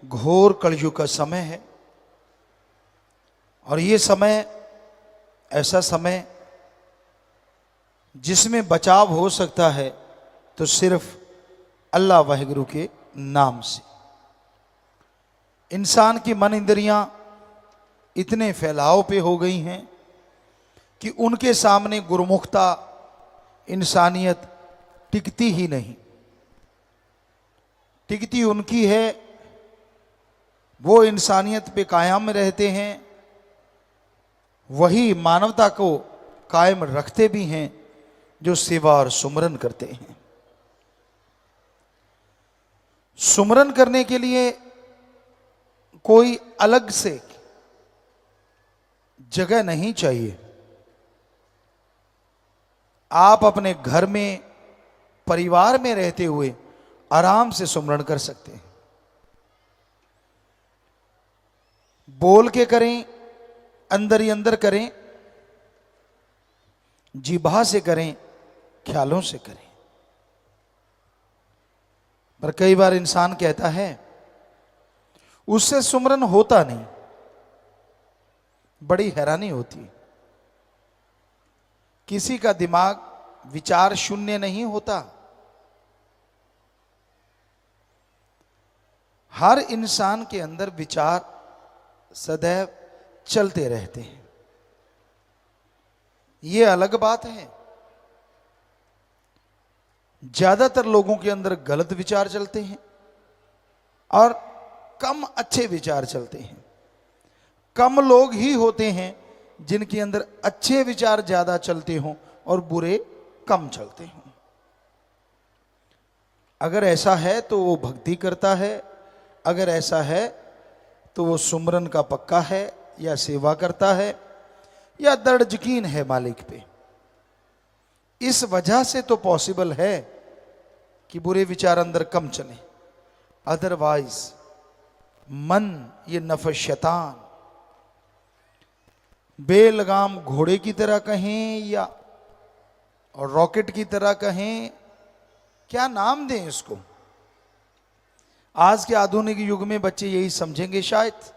घोर कलयुग का समय है और ये समय ऐसा समय जिसमें बचाव हो सकता है तो सिर्फ अल्लाह वाहिगुरु के नाम से। इंसान की मन इंद्रियां इतने फैलाव पे हो गई हैं कि उनके सामने गुरुमुखता इंसानियत टिकती ही नहीं। टिकती उनकी है, वो इंसानियत पे कायम रहते हैं, वही मानवता को कायम रखते भी हैं जो सेवा और सुमरन करते हैं। सुमरन करने के लिए कोई अलग से जगह नहीं चाहिए। आप अपने घर में परिवार में रहते हुए आराम से सुमरन कर सकते हैं। बोल के करें, अंदर ही अंदर करें, जिभा से करें, ख्यालों से करें। पर कई बार इंसान कहता है उससे सुमरन होता नहीं। बड़ी हैरानी होती है। किसी का दिमाग विचार शून्य नहीं होता। हर इंसान के अंदर विचार सदैव चलते रहते हैं। यह अलग बात है, ज्यादातर लोगों के अंदर गलत विचार चलते हैं और कम अच्छे विचार चलते हैं। कम लोग ही होते हैं जिनके अंदर अच्छे विचार ज्यादा चलते हों और बुरे कम चलते हों। अगर ऐसा है तो वो भक्ति करता है, अगर ऐसा है तो वो सुमरन का पक्का है या सेवा करता है या दृढ़ यकीन है मालिक पे। इस वजह से तो पॉसिबल है कि बुरे विचार अंदर कम चले। अदरवाइज मन, ये नफ़्स शैतान, बेलगाम घोड़े की तरह कहें या रॉकेट की तरह कहें, क्या नाम दें इसको। आज के आधुनिक युग में बच्चे यही समझेंगे शायद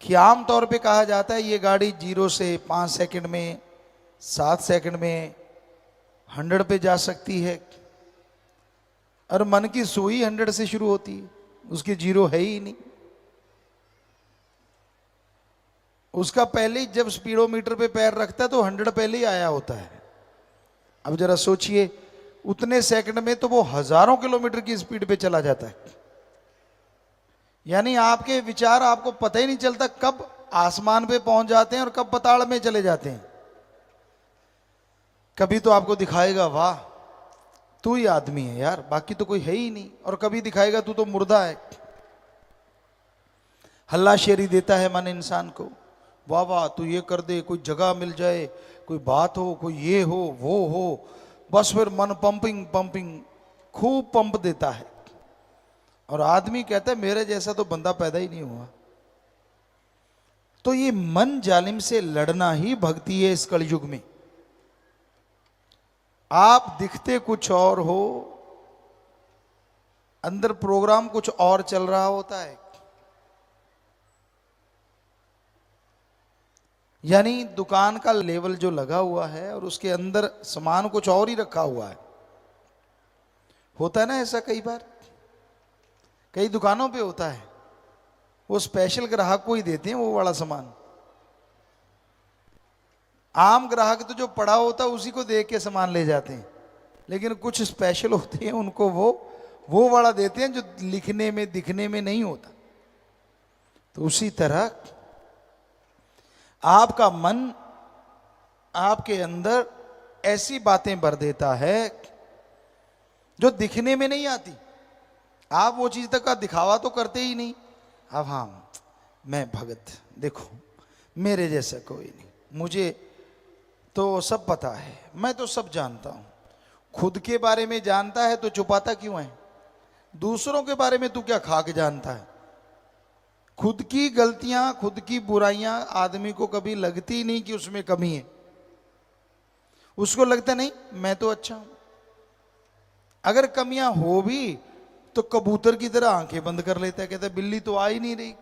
कि आमतौर पे कहा जाता है ये गाड़ी 0 से 5 सेकंड में, 7 सेकंड में 100 पे जा सकती है। और मन की सुई 100 से शुरू होती है, उसकी 0 है ही नहीं। उसका पहले ही जब स्पीडोमीटर पे पैर रखता है तो 100 पहले ही आया होता है। अब जरा सोचिए, उतने सेकंड में तो वो हजारों किलोमीटर की स्पीड पे चला जाता है। यानी आपके विचार आपको पता ही नहीं चलता कब आसमान पे पहुंच जाते हैं और कब पाताल में चले जाते हैं। कभी तो आपको दिखाएगा वाह तू ही आदमी है यार, बाकी तो कोई है ही नहीं, और कभी दिखाएगा तू तो मुर्दा है। हल्लाशेरी देता है मन इंसान को, वाह वाह तू ये कर दे, कोई जगह मिल जाए, कोई बात हो, कोई ये हो वो हो, बस फिर मन पंपिंग पंपिंग खूब पंप देता है। और आदमी कहता है मेरे जैसा तो बंदा पैदा ही नहीं हुआ। तो ये मन जालिम से लड़ना ही भक्ति है इस कलयुग में। आप दिखते कुछ और हो, अंदर प्रोग्राम कुछ और चल रहा होता है। यानी दुकान का लेवल जो लगा हुआ है और उसके अंदर सामान कुछ और ही रखा हुआ है। होता है ना ऐसा, कई बार कई दुकानों पे होता है, वो स्पेशल ग्राहक को ही देते हैं वो वाला सामान। आम ग्राहक तो जो पड़ा होता है उसी को देख के सामान ले जाते हैं, लेकिन कुछ स्पेशल होते हैं उनको वो वाला देते हैं जो लिखने में दिखने में नहीं होता। तो उसी तरह आपका मन आपके अंदर ऐसी बातें भर देता है जो दिखने में नहीं आती। आप वो चीज तक का दिखावा तो करते ही नहीं। अब हाँ मैं भगत, देखो मेरे जैसा कोई नहीं, मुझे तो सब पता है, मैं तो सब जानता हूं। खुद के बारे में जानता है तो छुपाता क्यों है? दूसरों के बारे में तू क्या खा के जानता है? खुद की गलतियां, खुद की बुराइयां आदमी को कभी लगती नहीं कि उसमें कमी है। उसको लगता नहीं मैं तो अच्छा हूं। अगर कमियां हो भी तो कबूतर की तरह आंखें बंद कर लेता है, कहता है बिल्ली तो आ ही नहीं रही।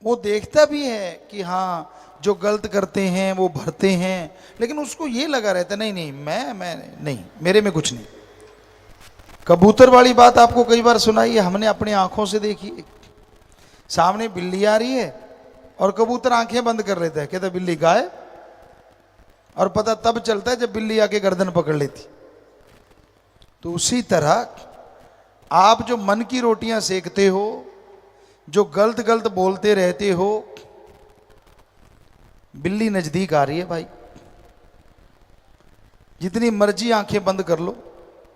वो देखता भी है कि हाँ जो गलत करते हैं वो भरते हैं, लेकिन उसको ये लगा रहता नहीं नहीं मैं नहीं, मेरे में कुछ नहीं। कबूतर वाली बात आपको कई बार सुनाई है, हमने अपनी आंखों से देखी है। सामने बिल्ली आ रही है और कबूतर आंखें बंद कर लेता है, कहता बिल्ली गायब, और पता तब चलता है जब बिल्ली आके गर्दन पकड़ लेती। तो उसी तरह आप जो मन की रोटियां सेकते हो, जो गलत गलत बोलते रहते हो, बिल्ली नजदीक आ रही है भाई। जितनी मर्जी आंखें बंद कर लो,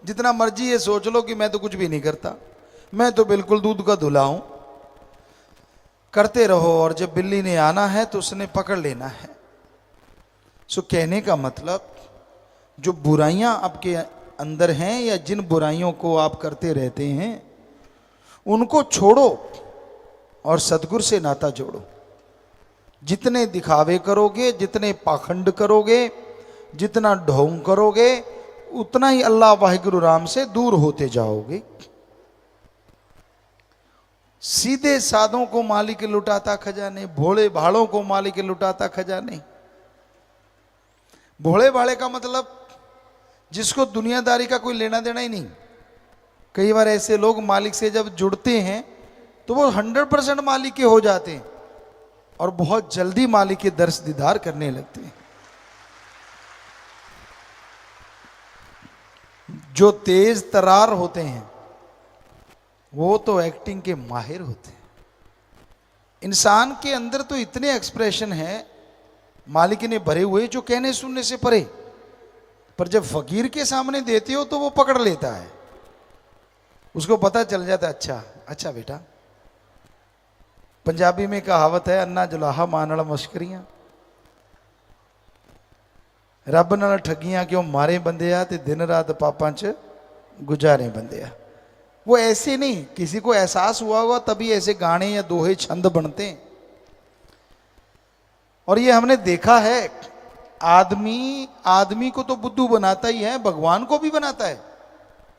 जितना मर्जी ये सोच लो कि मैं तो कुछ भी नहीं करता, मैं तो बिल्कुल दूध का धुला हूं, करते रहो, और जब बिल्ली ने आना है तो उसने पकड़ लेना है। सो कहने का मतलब, जो बुराइयां आपके अंदर हैं या जिन बुराइयों को आप करते रहते हैं, उनको छोड़ो और सतगुरु से नाता जोड़ो। जितने दिखावे करोगे, जितने पाखंड करोगे, जितना ढोंग करोगे, उतना ही अल्लाह वाहिगुरु राम से दूर होते जाओगे। सीधे साधों को मालिक लुटाता खजाने, भोले भालों को मालिक लुटाता खजाने। भोले भाले का मतलब जिसको दुनियादारी का कोई लेना देना ही नहीं। कई बार ऐसे लोग मालिक से जब जुड़ते हैं तो वो 100% मालिक के हो जाते हैं और बहुत जल्दी मालिक के दर्श दीदार करने लगते हैं। जो तेज तरार होते हैं वो तो एक्टिंग के माहिर होते हैं। इंसान के अंदर तो इतने एक्सप्रेशन हैं मालिक ने भरे हुए, जो कहने सुनने से परे, पर जब फकीर के सामने देते हो तो वो पकड़ लेता है। उसको पता चल जाता है, अच्छा अच्छा बेटा। पंजाबी में कहावत है, अन्ना जुलाहा मानल मश्करियां, रब नाल ठगियां क्यों मारे बंदे आ, ते दिन रात पापां च गुजारे बंदे आ। वो ऐसे नहीं, किसी को एहसास हुआ होगा तभी ऐसे गाने या दोहे छंद बनते हैं। और ये हमने देखा है, आदमी को तो बुद्धू बनाता ही है, भगवान को भी बनाता है,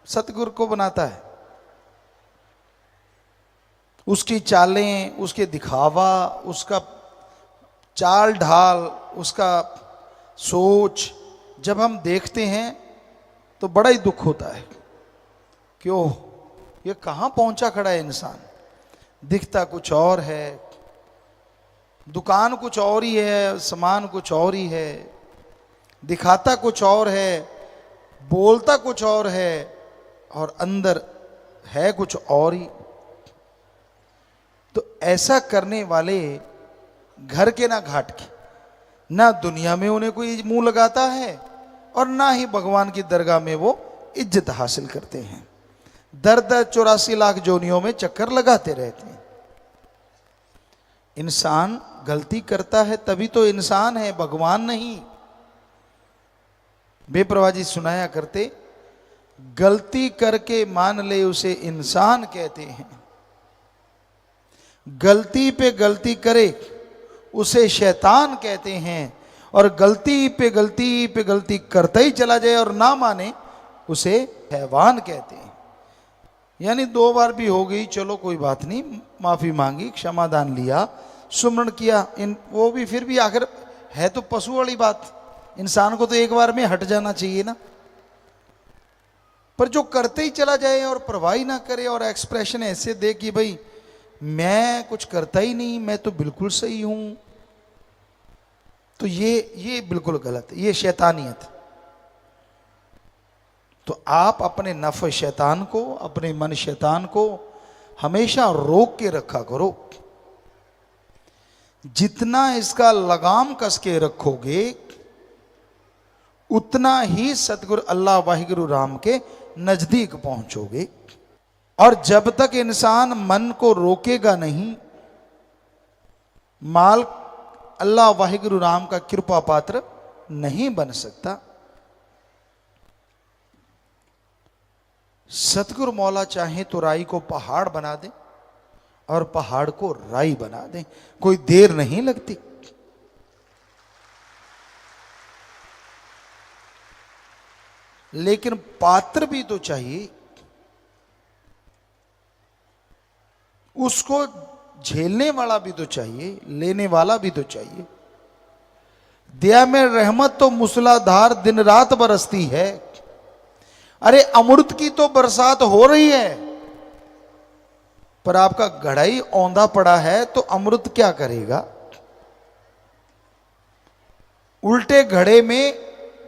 सतगुरु को बनाता है। उसकी चालें, उसके दिखावा, उसका चाल ढाल, उसका सोच जब हम देखते हैं तो बड़ा ही दुख होता है। क्यों, ये कहां पहुंचा खड़ा है इंसान। दिखता कुछ और है, दुकान कुछ और ही है, सामान कुछ और ही है, दिखाता कुछ और है, बोलता कुछ और है, और अंदर है कुछ और ही। तो ऐसा करने वाले घर के ना घाट के, ना दुनिया में उन्हें कोई मुंह लगाता है और ना ही भगवान की दरगाह में वो इज्जत हासिल करते हैं। दर दर 84 लाख जोनियों में चक्कर लगाते रहते हैं। इंसान गलती करता है तभी तो इंसान है, भगवान नहीं। बेप्रवाह जी सुनाया करते, गलती करके मान ले उसे इंसान कहते हैं, गलती पे गलती करे उसे शैतान कहते हैं, और गलती पे गलती करता ही चला जाए और ना माने उसे हैवान कहते हैं। यानी 2 बार भी हो गई, चलो कोई बात नहीं, माफी मांगी, क्षमादान लिया, सुमरण किया, वो भी फिर भी आखिर है तो पशु वाली बात। इंसान को तो एक बार में हट जाना चाहिए ना। पर जो करते ही चला जाए और परवाह ना करे और एक्सप्रेशन ऐसे दे कि भाई मैं कुछ करता ही नहीं, मैं तो बिल्कुल सही हूं, तो ये बिल्कुल गलत है, ये शैतानियत। तो आप अपने नफ शैतान को, अपने मन शैतान को हमेशा रोक के रखा करो। जितना इसका लगाम कस के रखोगे उतना ही सतगुरु अल्लाह वाहिगुरु राम के नजदीक पहुंचोगे। और जब तक इंसान मन को रोकेगा नहीं, माल अल्लाह वाहिगुरु राम का कृपा पात्र नहीं बन सकता। सतगुरु मौला चाहे तो राई को पहाड़ बना दे और पहाड़ को राई बना दे, कोई देर नहीं लगती। लेकिन पात्र भी तो चाहिए, उसको झेलने वाला भी तो चाहिए, लेने वाला भी तो चाहिए। दया में रहमत तो मूसलाधार दिन रात बरसती है। अरे अमृत की तो बरसात हो रही है, पर आपका घड़ा ही औंधा पड़ा है तो अमृत क्या करेगा? उल्टे घड़े में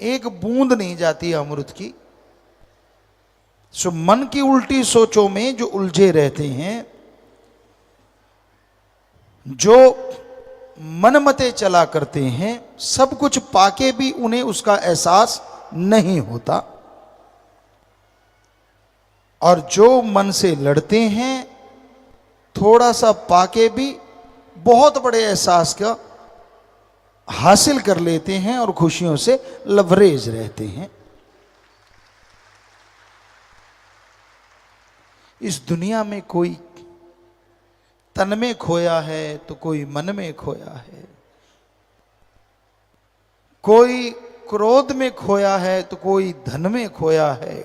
एक बूंद नहीं जाती अमृत की। सो मन की उल्टी सोचों में जो उलझे रहते हैं, जो मनमते चला करते हैं, सब कुछ पाके भी उन्हें उसका एहसास नहीं होता। और जो मन से लड़ते हैं, थोड़ा सा पाके भी बहुत बड़े एहसास का हासिल कर लेते हैं और खुशियों से लवरेज रहते हैं। इस दुनिया में कोई तन में खोया है तो कोई मन में खोया है, कोई क्रोध में खोया है तो कोई धन में खोया है,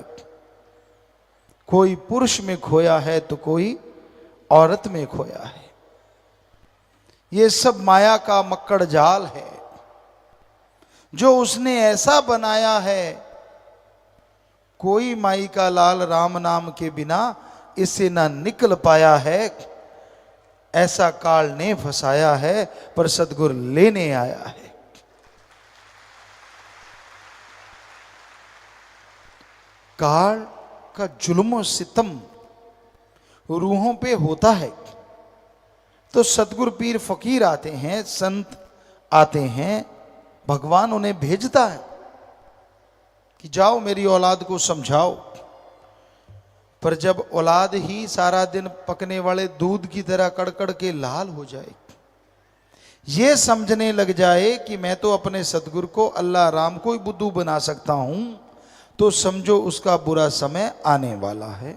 कोई पुरुष में खोया है तो कोई औरत में खोया है। ये सब माया का मक्कड़ जाल है जो उसने ऐसा बनाया है, कोई माई का लाल राम नाम के बिना इससे ना निकल पाया है। ऐसा काल ने फंसाया है, पर सतगुरु लेने आया है। काल का जुल्म सितम रूहों पे होता है तो सतगुरु पीर फकीर आते हैं, संत आते हैं, भगवान उन्हें भेजता है कि जाओ मेरी औलाद को समझाओ। पर जब औलाद ही सारा दिन पकने वाले दूध की तरह कड़कड़ के लाल हो जाए, ये समझने लग जाए कि मैं तो अपने सतगुरु को अल्लाह राम को ही बुद्धू बना सकता हूं, तो समझो उसका बुरा समय आने वाला है।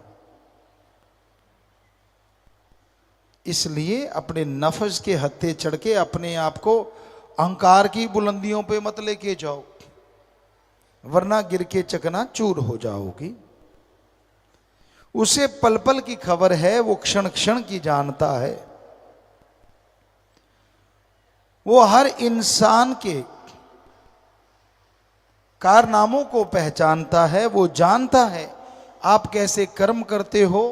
इसलिए अपने नफ्स के हत्थे चढ़ के अपने आप को अहंकार की बुलंदियों पे मत लेके जाओ, वरना गिर के चकना चूर हो जाओगी। उसे पल पल की खबर है, वो क्षण क्षण की जानता है। वो हर इंसान के कारनामों को पहचानता है। वो जानता है आप कैसे कर्म करते हो,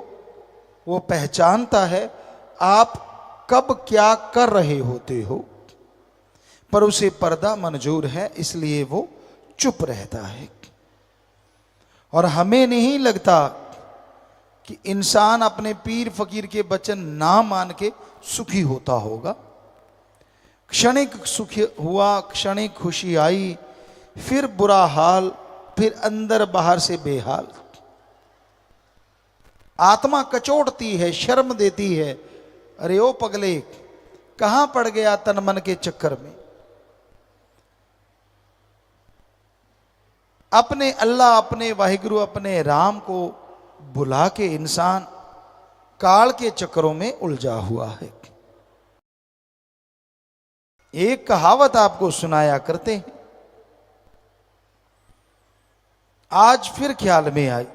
वो पहचानता है आप कब क्या कर रहे होते हो। पर उसे पर्दा मंजूर है, इसलिए वो चुप रहता है। और हमें नहीं लगता कि इंसान अपने पीर फकीर के वचन ना मान के सुखी होता होगा। क्षणिक सुख हुआ, क्षणिक खुशी आई, फिर बुरा हाल, फिर अंदर बाहर से बेहाल। आत्मा कचोटती है, शर्म देती है, अरे ओ पगले कहां पड़ गया तन मन के चक्कर में। अपने अल्लाह, अपने वाहिगुरु, अपने राम को बुला के इंसान काल के चक्करों में उलझा हुआ है। एक कहावत आपको सुनाया करते हैं, आज फिर ख्याल में आई।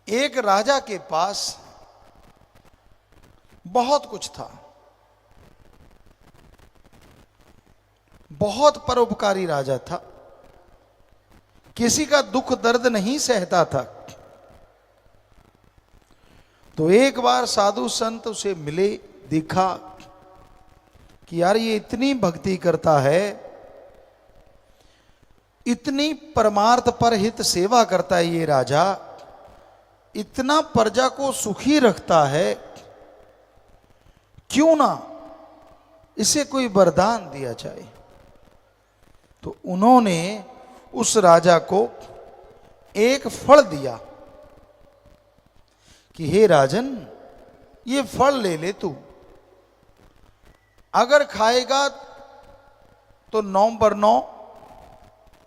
एक राजा के पास बहुत कुछ था, बहुत परोपकारी राजा था, किसी का दुख दर्द नहीं सहता था। तो एक बार साधु संत उसे मिले, देखा कि यार ये इतनी भक्ति करता है, इतनी परमार्थ पर हित सेवा करता है ये राजा, इतना प्रजा को सुखी रखता है, क्यों ना इसे कोई वरदान दिया जाए। तो उन्होंने उस राजा को एक फल दिया कि हे राजन, ये फल ले ले तू, अगर खाएगा तो 9/9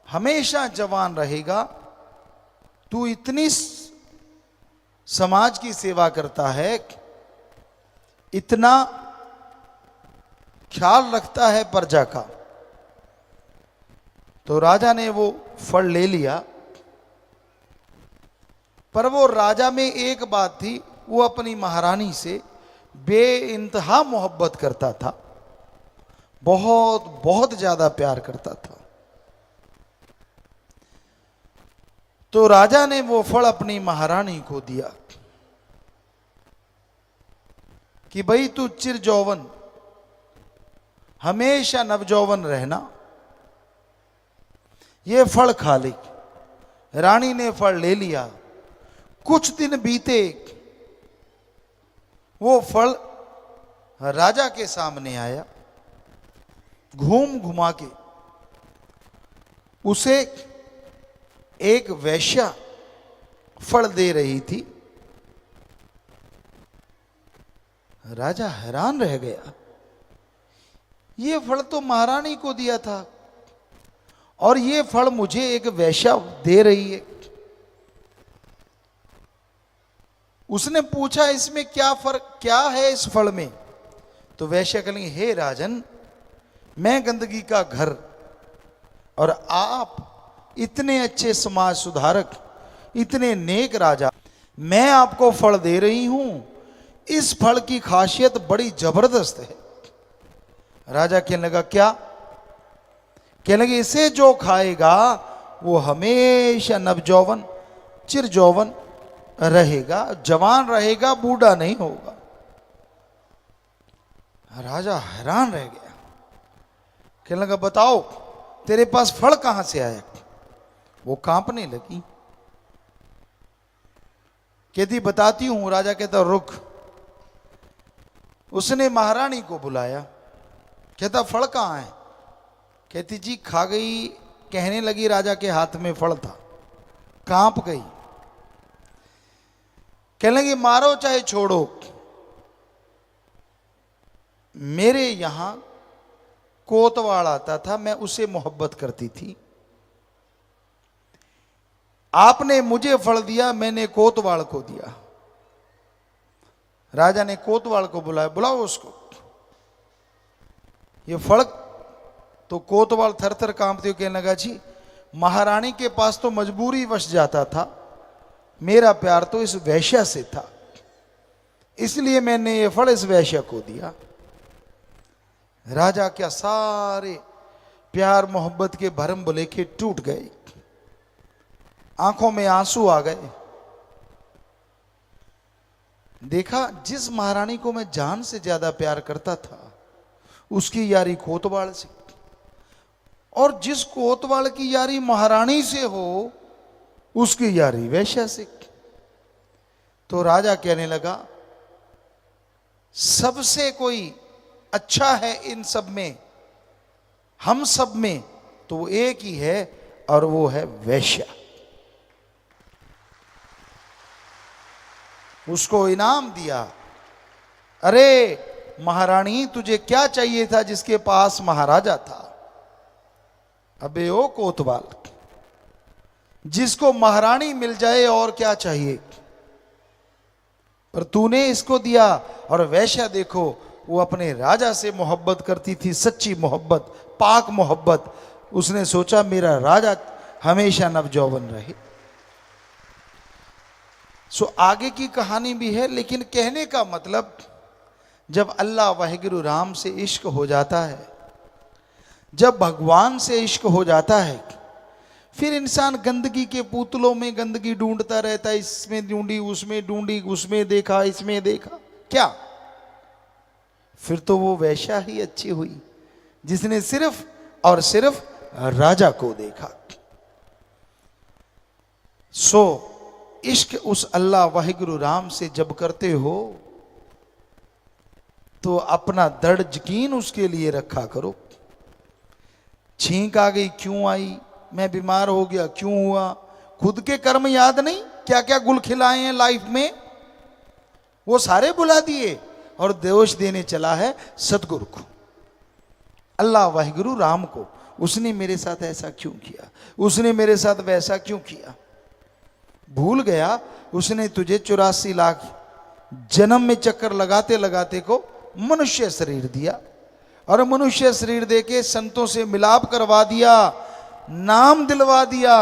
हमेशा जवान रहेगा। तू इतनी समाज की सेवा करता है, इतना ख्याल रखता है प्रजा का, तो राजा ने वो फल ले लिया, पर वो राजा में एक बात थी, वो अपनी महारानी से बेइंतहा मोहब्बत करता था, बहुत बहुत ज्यादा प्यार करता था। तो राजा ने वो फल अपनी महारानी को दिया कि भाई तू चिर जौवन, हमेशा नवजौवन रहना, ये फल खा ले। रानी ने फल ले लिया। कुछ दिन बीते, वो फल राजा के सामने आया। घूम घुमा के उसे एक वैश्या फल दे रही थी। राजा हैरान रह गया, ये फल तो महारानी को दिया था और ये फल मुझे एक वैश्या दे रही है। उसने पूछा इसमें क्या फर्क, क्या है इस फल में? तो वैश्या कहेंगे, हे राजन, मैं गंदगी का घर और आप इतने अच्छे समाज सुधारक, इतने नेक राजा, मैं आपको फल दे रही हूं, इस फल की खासियत बड़ी जबरदस्त है। राजा कहने लगा, क्या? कहने लगे, इसे जो खाएगा वो हमेशा नवजौवन, चिर जौवन रहेगा, जवान रहेगा, बूढ़ा नहीं होगा। राजा हैरान रह गया, कहने लगा, बताओ तेरे पास फल कहां से आया? वो कांपने लगी, कहती बताती हूं। राजा कहता रुक। उसने महारानी को बुलाया, कहता फल कहां है? कहती जी खा गई। कहने लगी, राजा के हाथ में फल था, कांप गई। कहने लगी, मारो चाहे छोड़ो, मेरे यहां कोतवाल आता था, मैं उसे मोहब्बत करती थी। आपने मुझे फल दिया, मैंने कोतवाल को दिया। राजा ने कोतवाल को बुलाया, बुलाओ उसको। ये फल तो कोतवाल थर थर कांपते हुए कहने लगा, जी महारानी के पास तो मजबूरी वश जाता था, मेरा प्यार तो इस वैश्या से था, इसलिए मैंने ये फल इस वैश्या को दिया। राजा क्या सारे प्यार मोहब्बत के भरम भुलेखे टूट गए, आंखों में आंसू आ गए। देखा, जिस महारानी को मैं जान से ज्यादा प्यार करता था, उसकी यारी कोतवाल से, और जिस कोतवाल की यारी महारानी से हो, उसकी यारी वैश्या से। तो राजा कहने लगा, सबसे कोई अच्छा है इन सब में, हम सब में तो वो एक ही है, और वो है वैश्या। उसको इनाम दिया। अरे महारानी, तुझे क्या चाहिए था जिसके पास महाराजा था? अबे ओ कोतवाल, जिसको महारानी मिल जाए और क्या चाहिए, पर तूने इसको दिया। और वैश्या देखो, वो अपने राजा से मोहब्बत करती थी, सच्ची मोहब्बत, पाक मोहब्बत। उसने सोचा मेरा राजा हमेशा नवजौवन रहे। सो आगे की कहानी भी है, लेकिन कहने का मतलब, जब अल्लाह वाहिगुरु राम से इश्क हो जाता है, जब भगवान से इश्क हो जाता है, फिर इंसान गंदगी के पुतलों में गंदगी ढूंढता रहता है, इसमें ढूंढी, उसमें ढूंढी, उसमें देखा, इसमें देखा, क्या? फिर तो वो वैश्या ही अच्छी हुई जिसने सिर्फ और सिर्फ राजा को देखा। सो इश्क उस अल्लाह वाहिगुरु राम से जब करते हो, तो अपना दृढ़ यकीन उसके लिए रखा करो। छींक आ गई, क्यों आई? मैं बीमार हो गया, क्यों हुआ? खुद के कर्म याद नहीं, क्या क्या गुल खिलाए हैं लाइफ में, वो सारे बुला दिए, और दोष देने चला है सतगुरु को, अल्लाह वाहिगुरु राम को। उसने मेरे साथ ऐसा क्यों किया, उसने मेरे साथ वैसा क्यों किया? भूल गया उसने तुझे 84 लाख जन्म में चक्कर लगाते लगाते को मनुष्य शरीर दिया, और मनुष्य शरीर देके संतों से मिलाप करवा दिया, नाम दिलवा दिया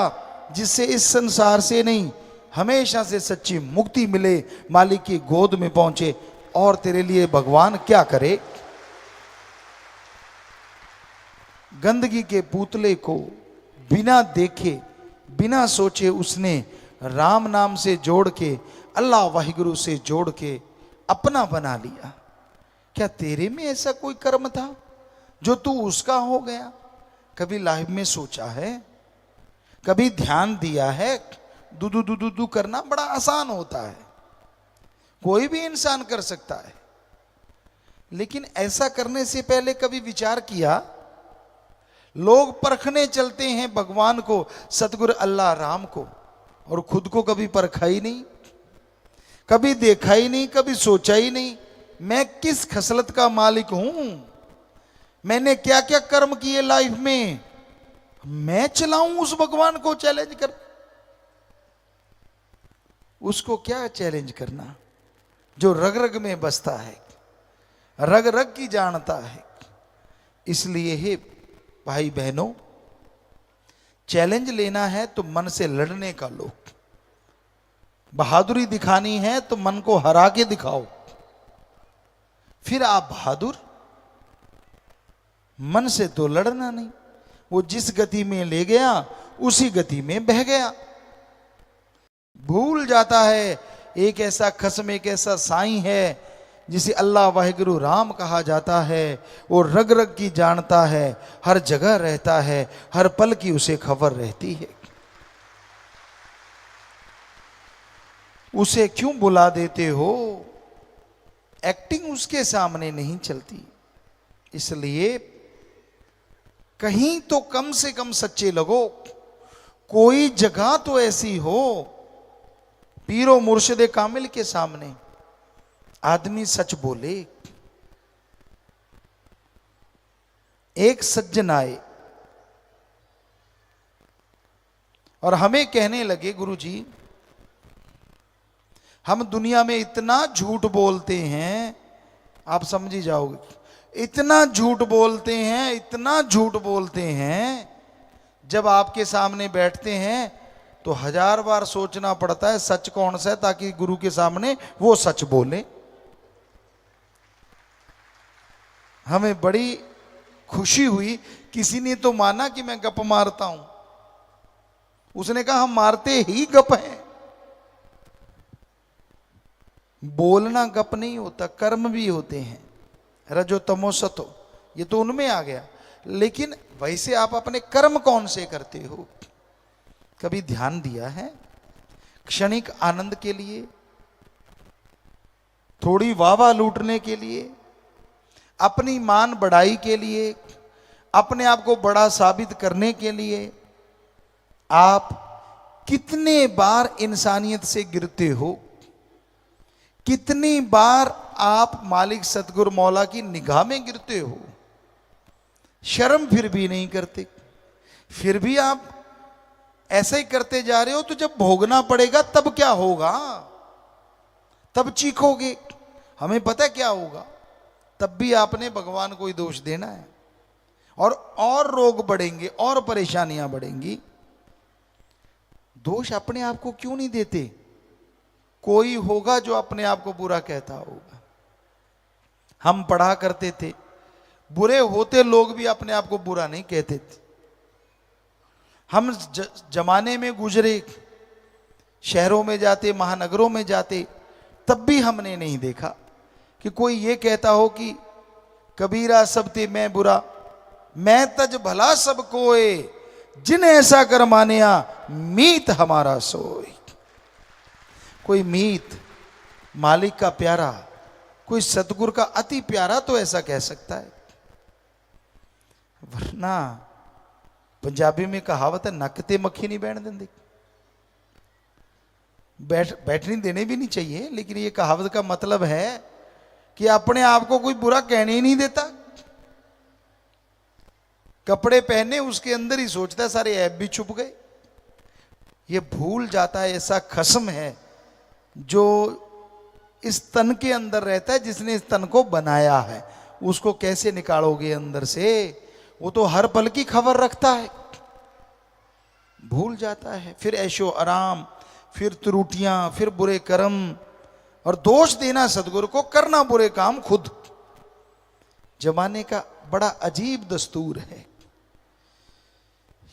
जिससे इस संसार से नहीं हमेशा से सच्ची मुक्ति मिले, मालिक की गोद में पहुंचे। और तेरे लिए भगवान क्या करे। गंदगी के पुतले को बिना देखे बिना सोचे उसने राम नाम से जोड़ के, अल्लाह वाहिगुरु से जोड़ के अपना बना लिया। क्या तेरे में ऐसा कोई कर्म था जो तू उसका हो गया? कभी लाइफ में सोचा है? कभी ध्यान दिया है? दुदू दुदू दू करना बड़ा आसान होता है, कोई भी इंसान कर सकता है, लेकिन ऐसा करने से पहले कभी विचार किया? लोग परखने चलते हैं भगवान को, सतगुरु अल्लाह राम को, और खुद को कभी परखा ही नहीं, कभी देखा ही नहीं, कभी सोचा ही नहीं मैं किस खसलत का मालिक हूं, मैंने क्या क्या कर्म किए लाइफ में, मैं चलाऊं उस भगवान को चैलेंज कर। उसको क्या चैलेंज करना जो रग रग में बसता है, रग रग की जानता है। इसलिए हे भाई बहनों, चैलेंज लेना है तो मन से लड़ने का लो, बहादुरी दिखानी है तो मन को हरा के दिखाओ, फिर आप बहादुर। मन से तो लड़ना नहीं, वो जिस गति में ले गया उसी गति में बह गया। भूल जाता है एक ऐसा खसम, एक ऐसा साईं है जिसे अल्लाह वाहिगुरु राम कहा जाता है। वो रग रग की जानता है, हर जगह रहता है, हर पल की उसे खबर रहती है। उसे क्यों बुला देते हो? एक्टिंग उसके सामने नहीं चलती। इसलिए कहीं तो कम से कम सच्चे लगो, कोई जगह तो ऐसी हो पीरो मुर्शिदे कामिल के सामने आदमी सच बोले। एक सज्जन आए और हमें कहने लगे, गुरुजी हम दुनिया में इतना झूठ बोलते हैं, आप समझ ही जाओगे, इतना झूठ बोलते हैं, इतना झूठ बोलते हैं, जब आपके सामने बैठते हैं तो 1000 बार सोचना पड़ता है सच कौन सा है, ताकि गुरु के सामने वो सच बोले। हमें बड़ी खुशी हुई, किसी ने तो माना कि मैं गप मारता हूं, उसने कहा हम मारते ही गप हैं। बोलना गप नहीं होता, कर्म भी होते हैं, रजो तमो सतो, ये तो उनमें आ गया। लेकिन वैसे आप अपने कर्म कौन से करते हो? कभी ध्यान दिया है? क्षणिक आनंद के लिए, थोड़ी वाह लूटने के लिए, अपनी मान बढ़ाई के लिए, अपने आप को बड़ा साबित करने के लिए आप कितने बार इंसानियत से गिरते हो? कितनी बार आप मालिक सतगुरु मौला की निगाह में गिरते हो? शर्म फिर भी नहीं करते, फिर भी आप ऐसे ही करते जा रहे हो। तो जब भोगना पड़ेगा तब क्या होगा? तब चीखोगे, हमें पता क्या होगा, तब भी आपने भगवान को ही दोष देना है, और रोग बढ़ेंगे और परेशानियां बढ़ेंगी। दोष अपने आप को क्यों नहीं देते? कोई होगा जो अपने आप को बुरा कहता होगा। हम पढ़ा करते थे, बुरे होते लोग भी अपने आप को बुरा नहीं कहते थे। हम जमाने में गुजरे, शहरों में जाते, महानगरों में जाते, तब भी हमने नहीं देखा कि कोई ये कहता हो कि कबीरा सब ते मैं बुरा, मैं तज भला सब कोय, जिन ऐसा कर मानिया मीत हमारा सोय। कोई मीत, मालिक का प्यारा, कोई सतगुरु का अति प्यारा तो ऐसा कह सकता है, वरना पंजाबी में कहावत है, नक ते मक्खी नहीं बैठ देंगे। बैठने देने भी नहीं चाहिए, लेकिन ये कहावत का मतलब है कि अपने आप को कोई बुरा कहने ही नहीं देता। कपड़े पहने उसके अंदर ही सोचता है सारे ऐब भी छुप गए। ये भूल जाता है ऐसा खस्म है जो इस तन के अंदर रहता है, जिसने इस तन को बनाया है। उसको कैसे निकालोगे अंदर से? वो तो हर पल की खबर रखता है। भूल जाता है। फिर ऐशो आराम, फिर त्रुटियां, फिर बुरे कर्म, और दोष देना सदगुरु को, करना बुरे काम खुद। जमाने का बड़ा अजीब दस्तूर है।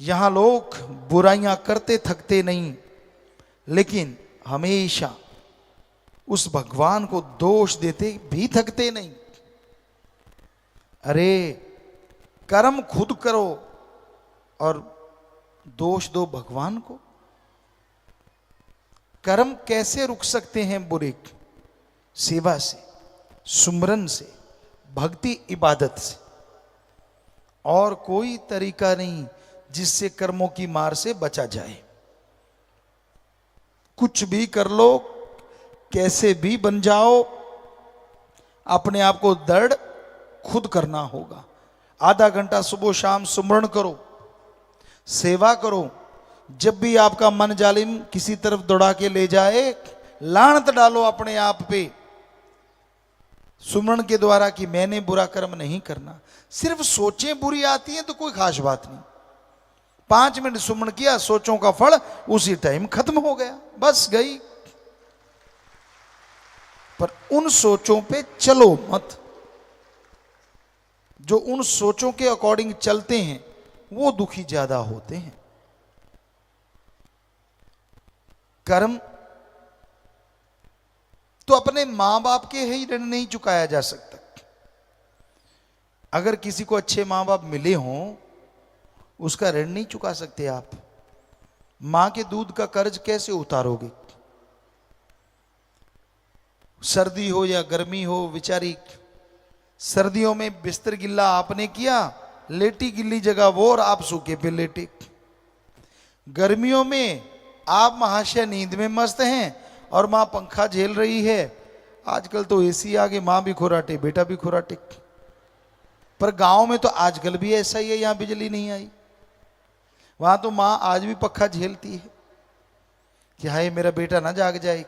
यहां लोग बुराइयां करते थकते नहीं, लेकिन हमेशा उस भगवान को दोष देते भी थकते नहीं। अरे कर्म खुद करो और दोष दो भगवान को। कर्म कैसे रुक सकते हैं बुरे? सेवा से, सुमरन से, भक्ति इबादत से। और कोई तरीका नहीं जिससे कर्मों की मार से बचा जाए। कुछ भी कर लो, कैसे भी बन जाओ, अपने आप को दृढ़ खुद करना होगा। आधा घंटा सुबह शाम सुमरण करो, सेवा करो। जब भी आपका मन जालिम किसी तरफ दौड़ा के ले जाए, लानत डालो अपने आप पे सुमरण के द्वारा कि मैंने बुरा कर्म नहीं करना। सिर्फ सोचें बुरी आती हैं तो कोई खास बात नहीं। 5 मिनट सुमरण किया, सोचों का फल उसी टाइम खत्म हो गया, बस गई। पर उन सोचों पे चलो मत। जो उन सोचों के अकॉर्डिंग चलते हैं वो दुखी ज्यादा होते हैं। कर्म तो अपने मां बाप के ही ऋण नहीं चुकाया जा सकता। अगर किसी को अच्छे मां बाप मिले हों, उसका ऋण नहीं चुका सकते आप। मां के दूध का कर्ज कैसे उतारोगे? सर्दी हो या गर्मी हो, बेचारी सर्दियों में बिस्तर गिल्ला आपने किया, लेटी गिल्ली जगह वो और आप सूखे पे लेटे। गर्मियों में आप महाशय नींद में मस्त हैं और मां पंखा झेल रही है। आजकल तो एसी आ गए, मां भी खुराटे बेटा भी खुराटे। पर गांव में तो आजकल भी ऐसा ही है, यहां बिजली नहीं आई, वहां तो मां आज भी पंखा झेलती है कि हाय मेरा बेटा ना जाग जाए।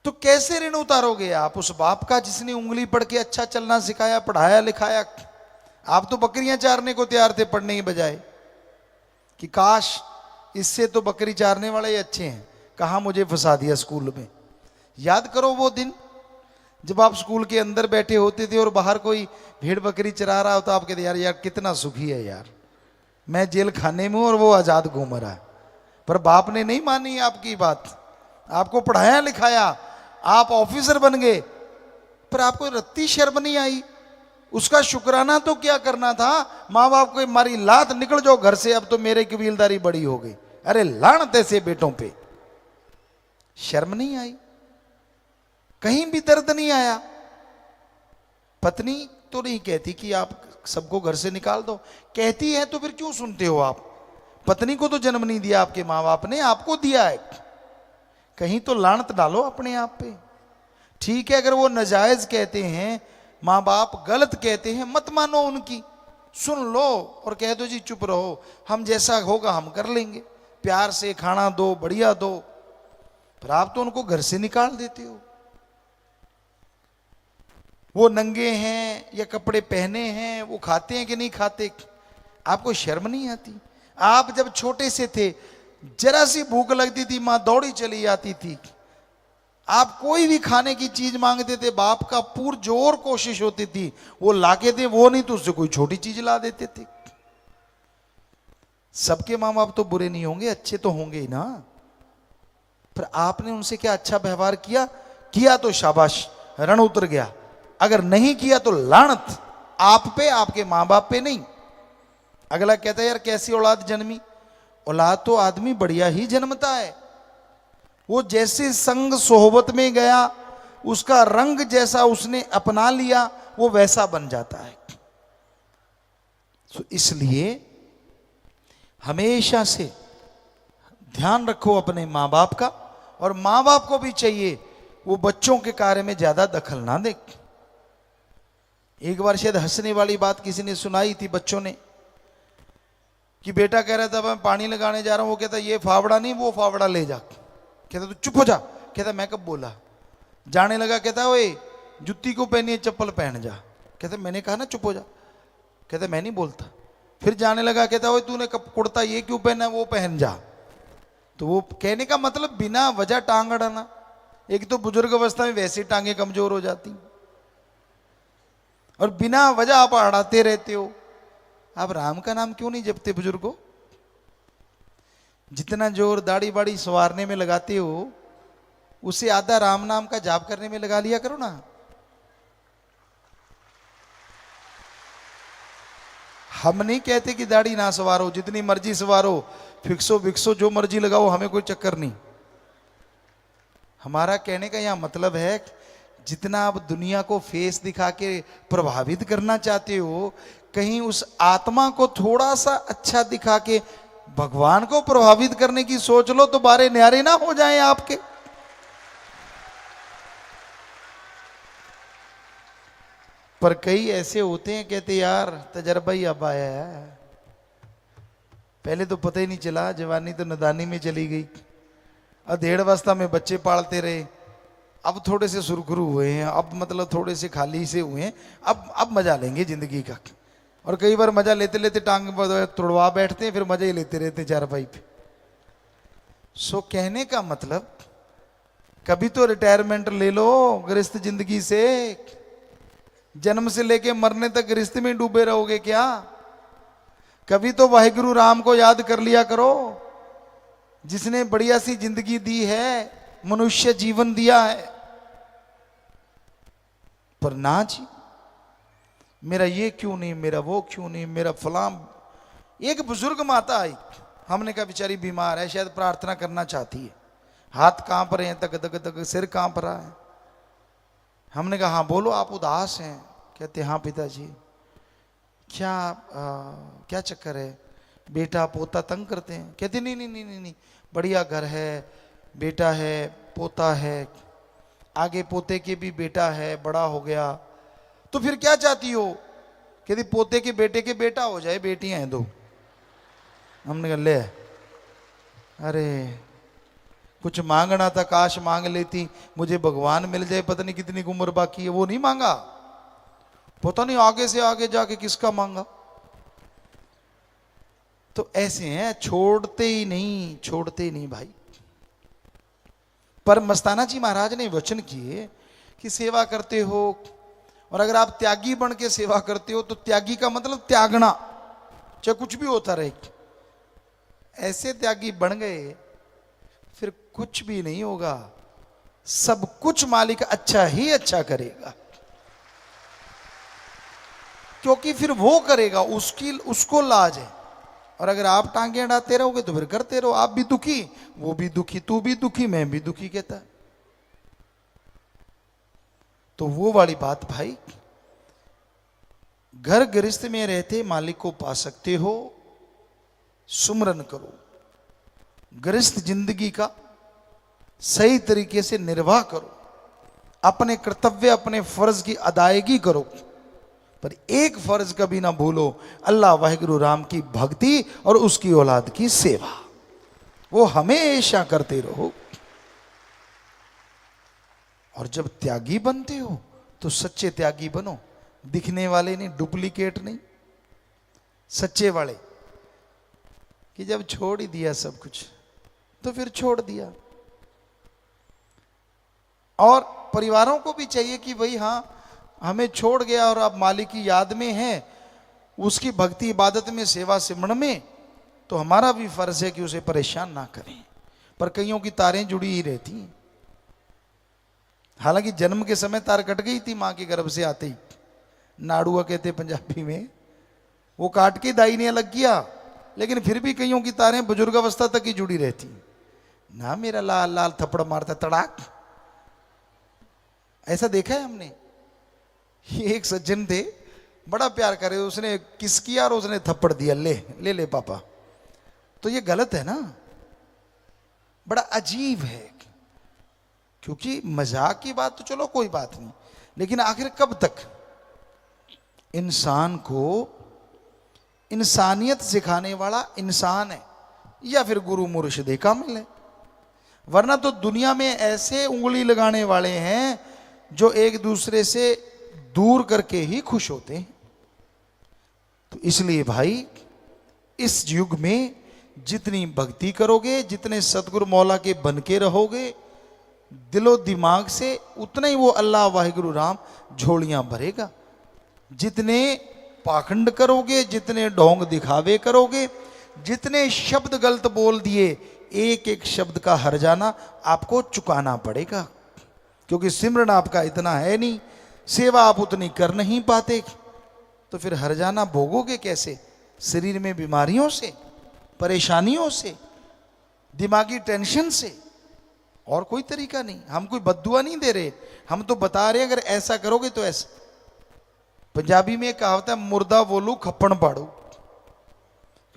तो कैसे ऋण उतारोगे आप उस बाप का जिसने उंगली पढ़ के अच्छा चलना सिखाया, पढ़ाया लिखाया? आप तो बकरियां चारने को तैयार थे पढ़ने के बजाय कि काश इससे तो बकरी चारने वाले ही अच्छे हैं, कहां मुझे फंसा दिया स्कूल में। याद करो वो दिन जब आप स्कूल के अंदर बैठे होते थे और बाहर कोई भेड़ बकरी चरा रहा होता, आप कहते यार यार कितना सुखी है यार, मैं जेल खाने में और वो आजाद घूम रहा है। पर बाप ने नहीं मानी आपकी बात, आपको पढ़ाया लिखाया, आप ऑफिसर बन गए, पर आपको रत्ती शर्म नहीं आई। उसका शुक्राना तो क्या करना था, माँ बाप को मारी लात, निकल जाओ घर से, अब तो मेरे कबीलदारी बड़ी हो गई। अरे लानत ऐसे बेटों पे, शर्म नहीं आई, कहीं भी दर्द नहीं आया। पत्नी तो नहीं कहती कि आप सबको घर से निकाल दो, कहती है तो फिर क्यों सुनते हो आप? पत्नी को तो जन्म नहीं दिया आपके माँ बाप ने, आपको दिया है। कहीं तो लानत डालो अपने आप पे। ठीक है, अगर वो नाजायज कहते हैं, माँ बाप गलत कहते हैं, मत मानो उनकी, सुन लो और कह दो जी चुप रहो, हम जैसा होगा हम कर लेंगे, प्यार से खाना दो, बढ़िया दो। पर आप तो उनको घर से निकाल देते हो। वो नंगे हैं या कपड़े पहने हैं, वो खाते हैं कि नहीं खाते, आपको शर्म नहीं आती? आप जब छोटे से थे, जरा सी भूख लगती थी मां दौड़ी चली जाती थी, आप कोई भी खाने की चीज मांगते थे, बाप का पुरजोर कोशिश होती थी वो लाके दे, वो नहीं तो उससे कोई छोटी चीज ला देते थे। सबके माँ बाप तो बुरे नहीं होंगे, अच्छे तो होंगे ही ना। पर आपने उनसे क्या अच्छा व्यवहार किया? किया तो शाबाश, रण उतर गया। अगर नहीं किया तो लानत आप पे, आपके मां बाप पे नहीं। अगला कहता है यार कैसी औलाद जन्मी? औलाद तो आदमी बढ़िया ही जन्मता है, वो जैसे संग सोहबत में गया, उसका रंग जैसा उसने अपना लिया, वो वैसा बन जाता है। तो इसलिए हमेशा से ध्यान रखो अपने माँ बाप का, और माँ बाप को भी चाहिए वो बच्चों के कार्य में ज्यादा दखल ना दे। एक बार शायद हंसने वाली बात किसी ने सुनाई थी बच्चों ने, कि बेटा कह रहा था मैं पानी लगाने जा रहा हूं, वो कहता ये फावड़ा नहीं वो फावड़ा ले जा। कहता तू चुप हो जा। कहता मैं कब बोला? जाने लगा, कहता ओए जुत्ती को पहनी है चप्पल पहन जा। कहता मैंने कहा ना चुप हो जा। कहता मैं नहीं बोलता। फिर जाने लगा, कहता ओए तूने कुर्ता ये क्यों पहना, वो पहन जा। तो वो कहने का मतलब बिना वजह टांग अड़ाना। एक तो बुजुर्ग अवस्था में वैसे टांगे कमजोर हो जाती, और बिना वजह आप अड़ाते रहते हो। आप राम का नाम क्यों नहीं जपते बुजुर्गों? जितना जोर दाढ़ी बाड़ी संवारने में लगाते हो, उससे आधा राम नाम का जाप करने में लगा लिया करो ना। हम नहीं कहते कि दाढ़ी ना संवारो, जितनी मर्जी संवारो, फिक्सो विक्सो जो मर्जी लगाओ, हमें कोई चक्कर नहीं। हमारा कहने का यहां मतलब है, जितना आप दुनिया को फेस दिखा के प्रभावित करना चाहते हो, कहीं उस आत्मा को थोड़ा सा अच्छा दिखा के भगवान को प्रभावित करने की सोच लो, तो बारे न्यारे ना हो जाएं आपके। पर कई ऐसे होते हैं, कहते यार तजर्बा ही अब आया है, पहले तो पता ही नहीं चला, जवानी तो नदानी में चली गई, अधेड़ अवस्था में बच्चे पालते रहे, अब थोड़े से सुरखरू हुए हैं, अब मतलब थोड़े से खाली से हुए हैं, अब मजा लेंगे जिंदगी का। और कई बार मजा लेते लेते टांग तुड़वा बैठते हैं, फिर मजा ही लेते रहते चारपाई पे। सो कहने का मतलब, कभी तो रिटायरमेंट ले लो गृहस्थ जिंदगी से। जन्म से लेके मरने तक गृहस्थ में डूबे रहोगे क्या? कभी तो वाहिगुरु राम को याद कर लिया करो, जिसने बढ़िया सी जिंदगी दी है, मनुष्य जीवन दिया है। पर ना जी, मेरा ये क्यों नहीं, मेरा वो क्यों नहीं, मेरा फलां। एक बुजुर्ग माता आई, हमने कहा बेचारी बीमार है, शायद प्रार्थना करना चाहती है, हाथ कांप रहे हैं, तक तक तक सिर कांप रहा है। हमने कहा हाँ बोलो, आप उदास हैं? कहते हाँ पिताजी। क्या चक्कर है? बेटा पोता तंग करते हैं? कहते नहीं नहीं नहीं नहीं नहीं, बढ़िया घर है, बेटा है, पोता है, आगे पोते के भी बेटा है, बड़ा हो गया। तो फिर क्या चाहती हो? कहती पोते के बेटे के बेटा हो जाए, बेटियां हैं दो। हमने कहा ले, अरे कुछ मांगना था, काश मांग लेती, मुझे भगवान मिल जाए, पता नहीं कितनी उम्र बाकी है। वो नहीं मांगा, पता नहीं आगे से आगे जाके किसका मांगा। तो ऐसे हैं, छोड़ते ही नहीं भाई। पर मस्ताना जी महाराज ने वचन किए कि सेवा करते हो, और अगर आप त्यागी बन के सेवा करते हो, तो त्यागी का मतलब त्यागना, चाहे कुछ भी होता रहे। ऐसे त्यागी बन गए, फिर कुछ भी नहीं होगा, सब कुछ मालिक अच्छा ही अच्छा करेगा, क्योंकि फिर वो करेगा, उसको लाज है। और अगर आप टांगे अड़ाते रहोगे तो फिर करते रहो, आप भी दुखी, वो भी दुखी, तू भी दुखी, मैं भी दुखी, कहता है। तो वो वाली बात भाई, घर गृहस्थ में रहते मालिक को पा सकते हो, सुमरन करो, गृहस्थ जिंदगी का सही तरीके से निर्वाह करो, अपने कर्तव्य अपने फर्ज की अदायगी करो। पर एक फर्ज कभी ना भूलो, अल्लाह वाहिगुरु राम की भक्ति और उसकी औलाद की सेवा, वो हमेशा करते रहो। और जब त्यागी बनते हो तो सच्चे त्यागी बनो, दिखने वाले नहीं, डुप्लीकेट नहीं, सच्चे वाले। कि जब छोड़ ही दिया सब कुछ तो फिर छोड़ दिया। और परिवारों को भी चाहिए कि भाई हाँ, हमें छोड़ गया और अब मालिक की याद में है, उसकी भक्ति इबादत में, सेवा सिमरन में, तो हमारा भी फर्ज है कि उसे परेशान ना करें। पर कईयों की तारें जुड़ी ही रहती हैं। हालांकि जन्म के समय तार कट गई थी मां के गर्भ से आते ही, नाड़ुआ कहते पंजाबी में, वो काट के दाई ने अलग किया, लेकिन फिर भी कईयों की तारें बुजुर्ग अवस्था तक ही जुड़ी रहती ना। मेरा लाल लाल थप्पड़ मारता तड़ाक, ऐसा देखा है हमने। ये एक सज्जन थे, बड़ा प्यार करे, उसने किस किया और उसने थप्पड़ दिया, ले ले ले पापा। तो ये गलत है ना, बड़ा अजीब है। क्योंकि मजाक की बात तो चलो कोई बात नहीं, लेकिन आखिर कब तक इंसान को इंसानियत सिखाने वाला इंसान है, या फिर गुरु मुर्शिद कामिल है? वरना तो दुनिया में ऐसे उंगली लगाने वाले हैं जो एक दूसरे से दूर करके ही खुश होते हैं। तो इसलिए भाई इस युग में जितनी भक्ति करोगे, जितने सतगुरु मौला के बन के रहोगे दिलो दिमाग से, उतना ही वो अल्लाह वाहिगुरु राम झोलियां भरेगा। जितने पाखंड करोगे, जितने ढोंग दिखावे करोगे, जितने शब्द गलत बोल दिए, एक एक शब्द का हर्जाना आपको चुकाना पड़ेगा। क्योंकि सिमरन आपका इतना है नहीं, सेवा आप उतनी कर नहीं पाते, तो फिर हर्जाना भोगोगे कैसे? शरीर में बीमारियों से, परेशानियों से, दिमागी टेंशन से, और कोई तरीका नहीं। हम कोई बद्दुआ नहीं दे रहे, हम तो बता रहे हैं अगर ऐसा करोगे तो ऐसा। पंजाबी में एक कहावत है, मुर्दा बोलू खप्पण पाड़ू,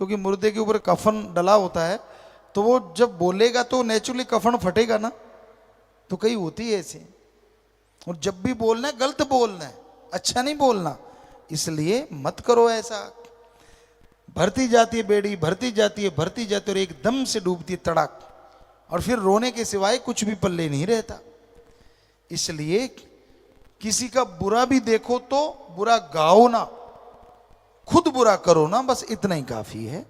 क्योंकि मुर्दे के ऊपर कफन डला होता है, तो वो जब बोलेगा तो नेचुरली कफन फटेगा ना, तो कहीं होती है ऐसे। और जब भी बोलना है गलत बोलना है, अच्छा नहीं बोलना, इसलिए मत करो ऐसा। भरती जाती है बेड़ी, भरती जाती है, भरती जाती है, और एकदम से डूबती है तड़ाक, और फिर रोने के सिवाय कुछ भी पल्ले नहीं रहता। इसलिए किसी का बुरा भी देखो तो बुरा गाओ ना, खुद बुरा करो ना, बस इतना ही काफी है।